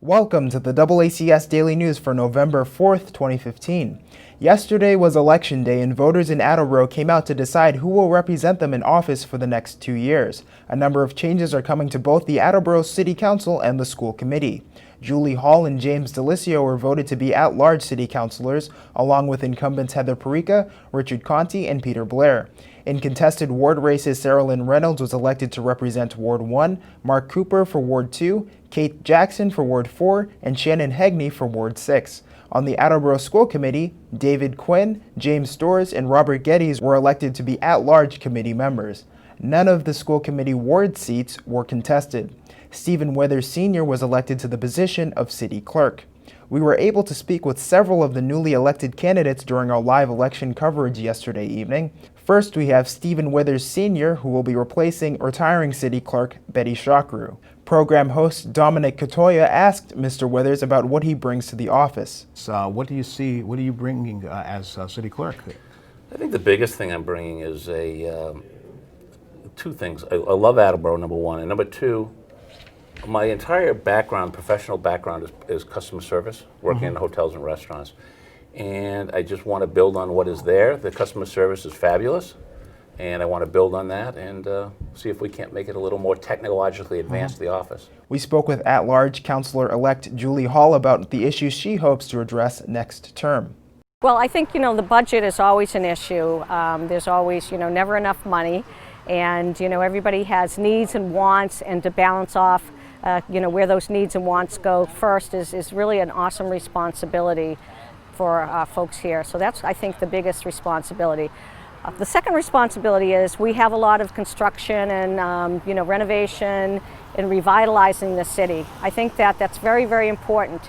Welcome to the DoubleACS Daily News for November 4th, 2015. Yesterday was Election Day and voters in Attleboro came out to decide who will represent them in office for the next 2 years. A number of changes are coming to both the Attleboro City Council and the School Committee. Julie Hall and James Delicio were voted to be at-large city councilors, along with incumbents Heather Perica, Richard Conti, and Peter Blair. In contested ward races, Sara-Lynn Reynolds was elected to represent Ward 1, Mark Cooper for Ward 2, Kate Jackson for Ward 4, and Shannon Hegney for Ward 6. On the Attleboro School Committee, David Quinn, James Storrs, and Robert Geddes were elected to be at-large committee members. None of the school committee ward seats were contested. Stephen Withers Sr. was elected to the position of city clerk. We were able to speak with several of the newly elected candidates during our live election coverage yesterday evening. First, we have Stephen Withers Sr., who will be replacing retiring city clerk Betty Shockrue. Program host Dominic Katoya asked Mr. Withers about what he brings to the office. What do you bringing as city clerk? I think the biggest thing I'm bringing is two things. I love Attleboro, number one, and number two, my entire background, professional background, is customer service, working in hotels and restaurants. And I just want to build on what is there. The customer service is fabulous, and I want to build on that and see if we can't make it a little more technologically advanced, the office. We spoke with at-large Councilor-elect Julie Hall about the issues she hopes to address next term. Well, I think, the budget is always an issue. There's always, never enough money. And, everybody has needs and wants, and to balance off where those needs and wants go first is really an awesome responsibility for folks here. So that's, I think, the biggest responsibility. The second responsibility is we have a lot of construction and renovation and revitalizing the city. I think that's very, very important.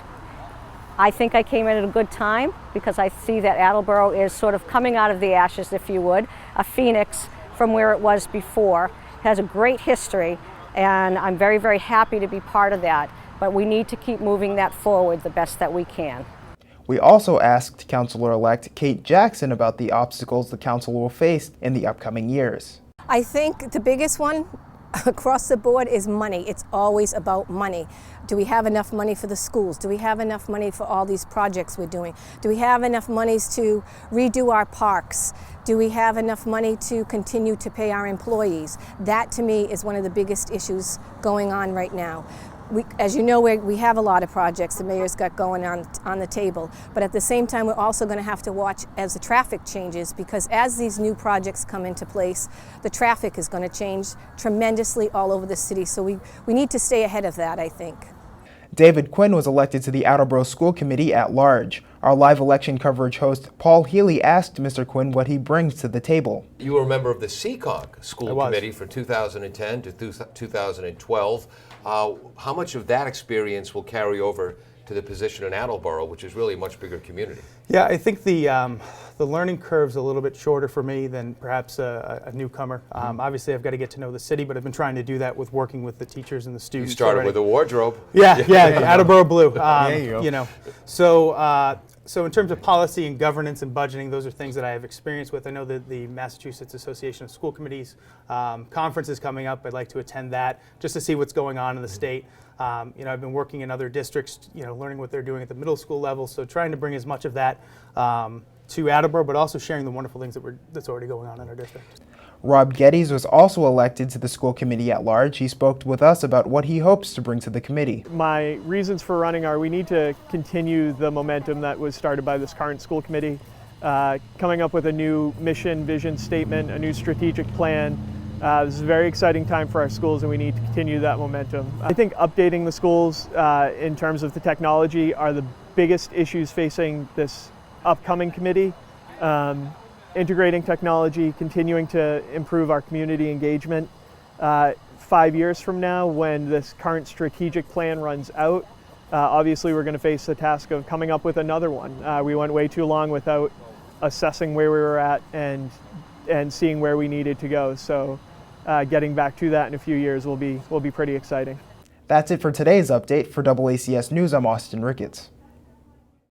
I think I came in at a good time because I see that Attleboro is sort of coming out of the ashes, if you would, a phoenix from where it was before. It has a great history, and I'm very, very happy to be part of that. But we need to keep moving that forward the best that we can. We also asked Councilor-elect Kate Jackson about the obstacles the council will face in the upcoming years. I think the biggest one across the board is money. It's always about money. Do we have enough money for the schools? Do we have enough money for all these projects we're doing? Do we have enough monies to redo our parks? Do we have enough money to continue to pay our employees? That, to me, is one of the biggest issues going on right now. As you know, we have a lot of projects the mayor's got going on the table, but at the same time, we're also going to have to watch as the traffic changes, because as these new projects come into place, the traffic is going to change tremendously all over the city. So we need to stay ahead of that, I think. David Quinn was elected to the Attleboro School Committee at large. Our live election coverage host Paul Healy asked Mr. Quinn what he brings to the table. You were a member of the CCOG School Committee from 2010 to 2012. How much of that experience will carry over to the position in Attleboro, which is really a much bigger community? Yeah, I think the learning curve's a little bit shorter for me than perhaps a newcomer. Obviously, I've got to get to know the city, but I've been trying to do that with working with the teachers and the students. You started already. with a wardrobe. Yeah, Attleboro Blue. There you go. So in terms of policy and governance and budgeting, those are things that I have experience with. I know that the Massachusetts Association of School Committees conference is coming up. I'd like to attend that just to see what's going on in the state. I've been working in other districts, learning what they're doing at the middle school level. So trying to bring as much of that to Attleboro, but also sharing the wonderful things that's already going on in our district. Rob Geddes was also elected to the school committee at large. He spoke with us about what he hopes to bring to the committee. My reasons for running are we need to continue the momentum that was started by this current school committee, coming up with a new mission, vision statement, a new strategic plan. This is a very exciting time for our schools, and we need to continue that momentum. I think updating the schools in terms of the technology are the biggest issues facing this upcoming committee. Integrating technology, continuing to improve our community engagement. 5 years from now, when this current strategic plan runs out, obviously we're going to face the task of coming up with another one. We went way too long without assessing where we were at and seeing where we needed to go. So getting back to that in a few years will be pretty exciting. That's it for today's update. For DoubleACS News, I'm Austin Ricketts.